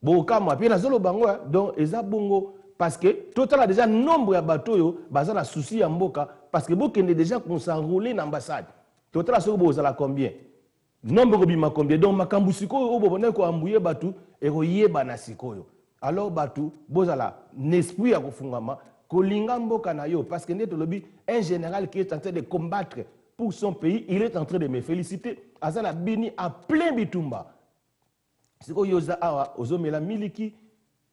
Bokama puis nazolo bango donc eza bongo parce que total a déjà nombre ya bato yo baza na souci ya mboka parce que bokende déjà qu'on s'enrôler na ambassade. Total so bozala combien? Nombre kobima combien? Donc makambu sikoyo o bobona ko ambuye batu e ko yeba na sikoyo. Alors batu bozala n'esprit ya kofungama kolinga mboka na yo parce que ndeto lobi un général qui est en train de combattre pour son pays, il est en train de me féliciter. Azana bini à plein bitumba. Siko yoza awa ozomela miliki.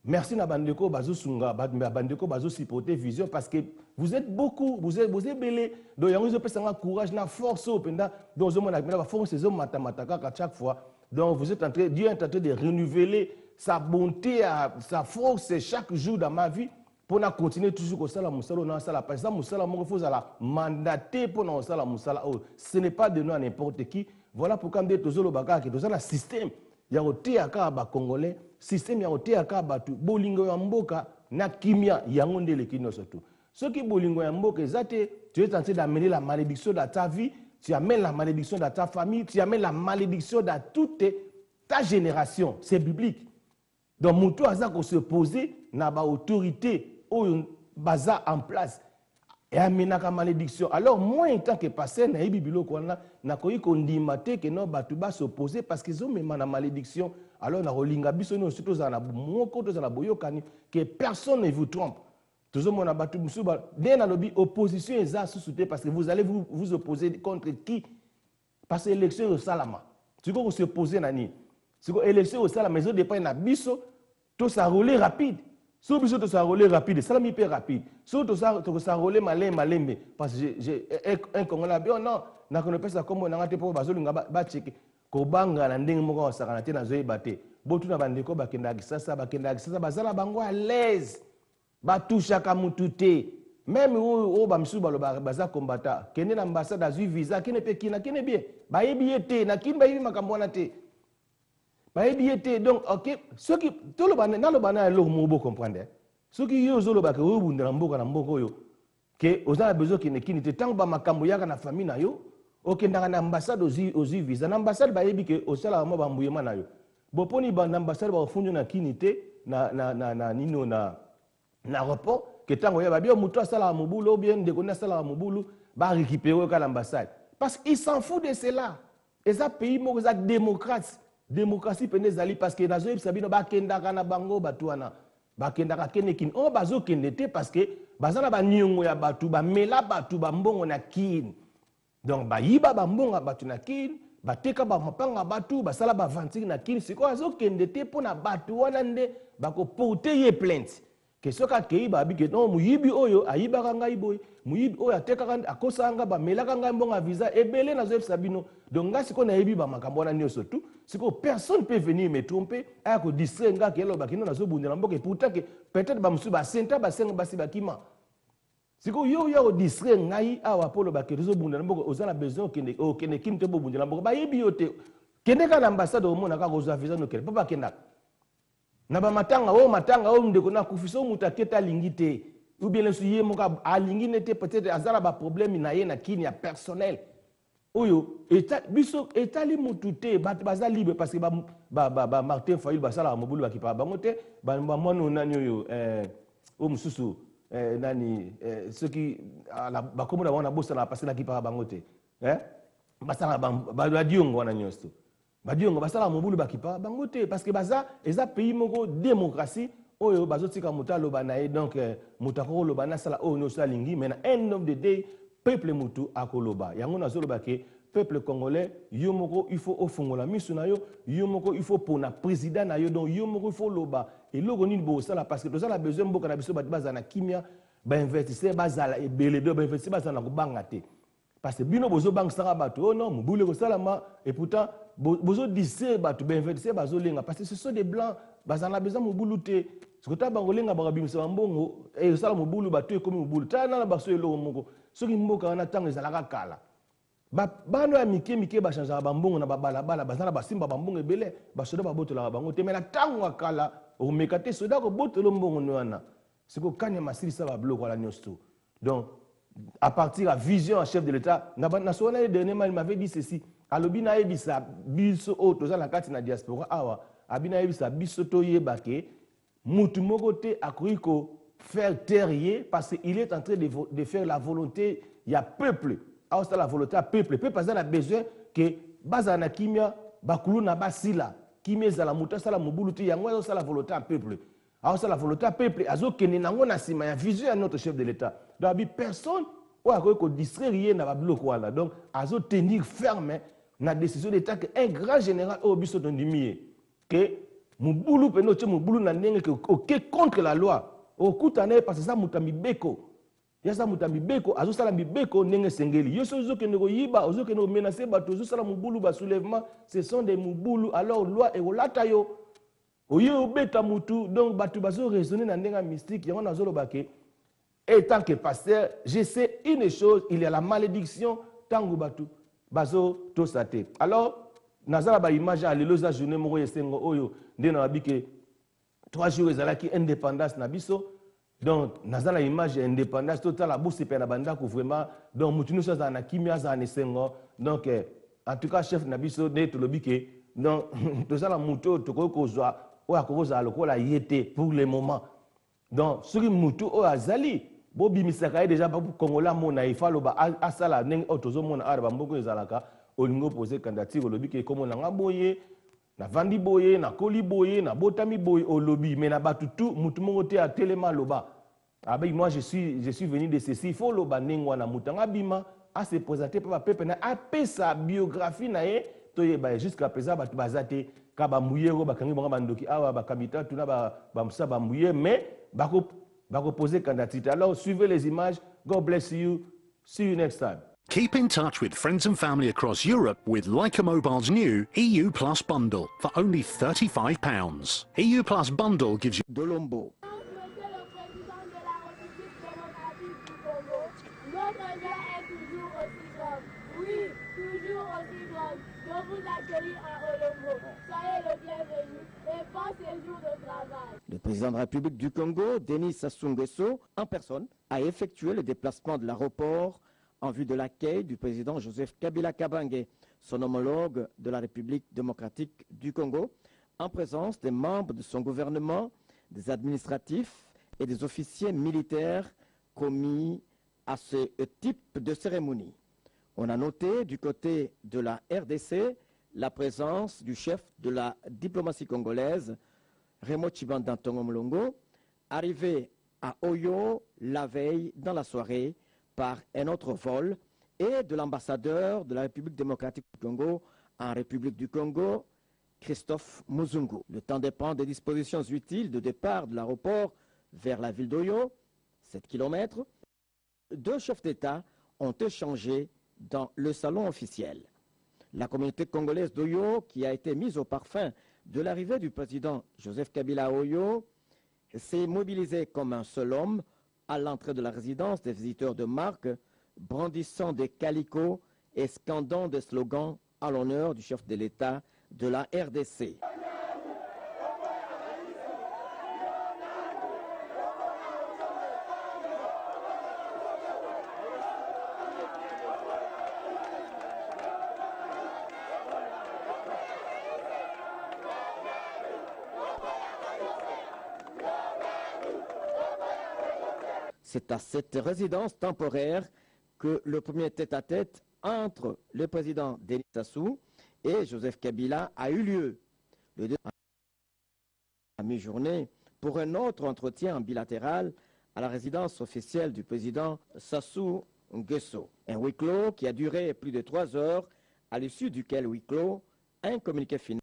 Merci na bandeko bazo sunga bandeko bazo supporter vision parce que vous êtes beaucoup, vous êtes belé. Donc yango zo pesa courage na force openda donc zo mona ba force zo matamataka à chaque fois. Donc vous êtes en train Dieu est en train de renouveler sa bonté, sa force chaque jour dans ma vie pour continuer toujours comme ça la musala na sala parce que musala mo faut la mandater pour na sala musala. Ce n'est pas de nous à n'importe qui. Voilà pourquoi me tozo lo baka que tozo na système ya roté aka ba congolais système ya roté aka batu bolingo ya mboka na kimia yango ndele kino surtout ceux qui bolingo ya mboka ezate tu es en train d'amener la malédiction dans ta vie, tu amènes la malédiction dans ta famille, tu amènes la malédiction dans toute ta génération, c'est biblique. Donc mutu aza ko se poser na ba autorité oyo baza en place et amenaka malédiction. Alors moi en tant que pasteur na bibilo ko na koyi ko ndimate que no batu ba s'opposer parce qu'ils ont même na malédiction. Alors na rolinga biso no surtout za na moko to za na boyokani que personne ne vous trompe. Toujours mon abatu musuba dès na lobi opposition eza sous-souté parce que vous allez vous opposer contre qui? Parce que l'élection au salama. Tu ko se poser nani? C'est que l'élection au salama mais au départ na biso tout ça rouler rapide. Si vous avez un rapide, c'est hyper rapide. Si vous avez un relais malin, parce que j'ai un Congolais, non, je ne sais pas comment on a été pour checker. Kobanga na ndenge moko wa sakanate na zoe bate. Botu na bandeko bakenda kisasa bazala bango à l'aise. Batushaka mutute. Même o ba msu baloba baza combattant. Kende na ambassade azui visa kene pe kina kene bien. Ba yebi ete na kin ba yebi makambo na te. Donc, ok, ceux qui, tout le bana, dans le bana, ils vont comprendre. Ceux qui y ont le bac, ils vont dans le mboka, que aux gens besoin qu'ils ne quittent tant que ma camboya na famille na yo, ok, dans l'ambassade aux visa, l'ambassade va y que au salaire moi bambouye na yo. Bon, pour ni ban ambassade va fondre na kinité na nino na rapport que tant que y a bien muto salaire mobulo bien de connaître salaire mobulo va récupérer au l'ambassade parce qu'ils s'en foutent de cela. Et ça pays mo ça démocrate. Démocratie penezali parce que nazo sabino bakendaka na bango batuana bakendaka kenekin on bazo kendete parce que bazana ba nyongo ya batu ba mela batu ba mbongo na kin donc ba yiba ba mbongo batu na kin bateka ba mapanga batu basala ba vantiki na kin siko azo kendete pona batu wana nde bako porter ye plainte que soka keiba bi que non muyibi oyo ayiba kanga iboy muyibi oyo ateka akosanga ba melaka ngai mbongo visa ebele nazo sabino donc nga siko na yebi ba makambo na nyoso tout siko personne peut venir me tromper a ko distraire nga ke loba kino nazo bundela mboka pourtant que peut-être ba musu ba senta ba senga basi bakima siko yo distraire ngai awa polo ba ke zo bundela mboka ozana besoin kende kimte bo bundela mboka ba yebi yote kende ka na ambassade o mona ka ko za visa no kende papa kenda na ba matanga o ndeko na kufiso mutaketa lingite ou bien le suye moka alingi nete peut-être azala ba problème na ye na kini ya personnel oyo eta biso etali mutute baza libre parce que ba Martin Fayulu basala mobulu bakipa bango te ba mono nani oyo o mususu nani ceux qui ba komoda wana bossa na passer na kipa bango te basala ba diongo wana nyosto badiongo basala mobulu bakipa bango te parce que baza eza pays moko démocratie oyo bazotika mutalo banaye donc mutako loba na sala oyo no salingi mais na end of the day peuple mutu akoloba yango nazoloba ke peuple congolais yomoko il faut ofungola misu na yo yomoko il faut pona président na yo donc yomoko il faut loba et logo nini bo sala parce que to sala besoin mboka na biso baza na kimia ba investisseur bazala ebele do ba investisseur bazana ko banga te parce que bino bozo bang sara bato oh non mubule ko salama et pourtant bozo distraire bato ba investisseur bazolenga parce que ce sont des blancs bazana besoin mubulu te ce que ta bangolenga bakabimisa mbongo et sala mubulu bato e komi mubulu tana na baso elo moko soki mboka wana tango ezalaka kala bano ya mike bachangeaka bambongo na babalabala bazana basimba bambongo ebele basoda babotolaka bango te me na ntango ya kala omeka te soda kobotola mbongo no wana siko kanya masilisa babiloko wana nyonso donc à partir de la vision en chef de l'État dernièrement il m'avait dit ceci alobi na yebisa biso o tozala kati na diaspora awa abina yebisa biso toyeba ke mutu moko te akoki ko faire taire parce qu'il est en train de faire la volonté ya peuple. Alors c'est la volonté ya peuple. Peuple a besoin que baza na kimia bakulu na basila kimia ezala mutu asala mobulu te yango azo la volonté ya peuple. Alors c'est la volonté ya peuple azokende nango na sima ya vision ya notre chef de l'État. Donc personne ou akoki ko distraire na babiloko wana. Donc azo tenir ferme na décision d'État que un grand général au biso tondimie que mobulu peno che mobulu na ndenge que OK contre la loi. Okutana parce que ça mutami beko. Ya ça mutami beko azo sala mibeko ndenge sengeli. Yo sozo ke nego yiba ozo ke no menacer bato ozo sala mobulu ba soulèvement, ce sont des mobulu alors loi et olata yo. Oyo obeta mutu donc bato bazo raisonner na ndenge mystique yango na zolo bake. Et tant que pasteur, je sais une chose, il y a la malédiction tango batu bazo to sate. Alors nazala ba image à l'éloza journée moko yesengo oyo ndena babike 3 jours ezalaki indépendance na biso. Donc nazala image indépendance total la bourse pe na banda ko vraiment donc mutu no ça na kimia za nesengo. Donc en tout cas chef na biso ne to lobike donc tozala mutu to ko kozwa o akoza lokola yete pour le moment. Donc sur mutu o azali bobi misaka déjà ba Congolais mona ifalo ba asala ndenge otozo mona ara ba mboko ezalaka olingo poser candidature lobike comme na ngaboye na vandi boye na koli boye na botami boye au lobby mais na batu tout mutu mongo te a telema loba abai moi je suis venu de ceci il faut loba nengwa na mutanga bima a se présenter par peuple na a sa biographie na ye to yeba jusqu'à présent batu bazate ka ba muyero ba kangi bonga bandoki awa ba kabita tuna ba musa ba muye mais bako poser candidature. Alors suivez les images. God bless you. See you next time. Keep in touch with friends and family across Europe with Leica Mobile's new EU Plus bundle for only £35. EU Plus bundle gives you Dolombo. Le président de la République du Congo, Denis Sassou Nguesso, en personne, a effectué le déplacement de l'aéroport en vue de l'accueil du président Joseph Kabila Kabange, son homologue de la République démocratique du Congo, en présence des membres de son gouvernement, des administratifs et des officiers militaires commis à ce type de cérémonie. On a noté du côté de la RDC la présence du chef de la diplomatie congolaise, Raymond Tshibanda Ntongo Mlongo, arrivé à Oyo la veille dans la soirée par un autre vol, et de l'ambassadeur de la République démocratique du Congo en République du Congo, Christophe Muzungu. Le temps dépend des dispositions utiles de départ de l'aéroport vers la ville d'Oyo, 7 km. 2 chefs d'État ont échangé dans le salon officiel. La communauté congolaise d'Oyo, qui a été mise au parfum de l'arrivée du président Joseph Kabila à Oyo, s'est mobilisée comme un seul homme à l'entrée de la résidence des visiteurs de marque, brandissant des calicots et scandant des slogans à l'honneur du chef de l'État de la RDC. C'est à cette résidence temporaire que le premier tête-à-tête entre le président Denis Sassou et Joseph Kabila a eu lieu le 2 à mi-journée pour un autre entretien bilatéral à la résidence officielle du président Sassou Nguesso. Un huis clos qui a duré plus de 3 heures, à l'issue duquel huis clos, un communiqué final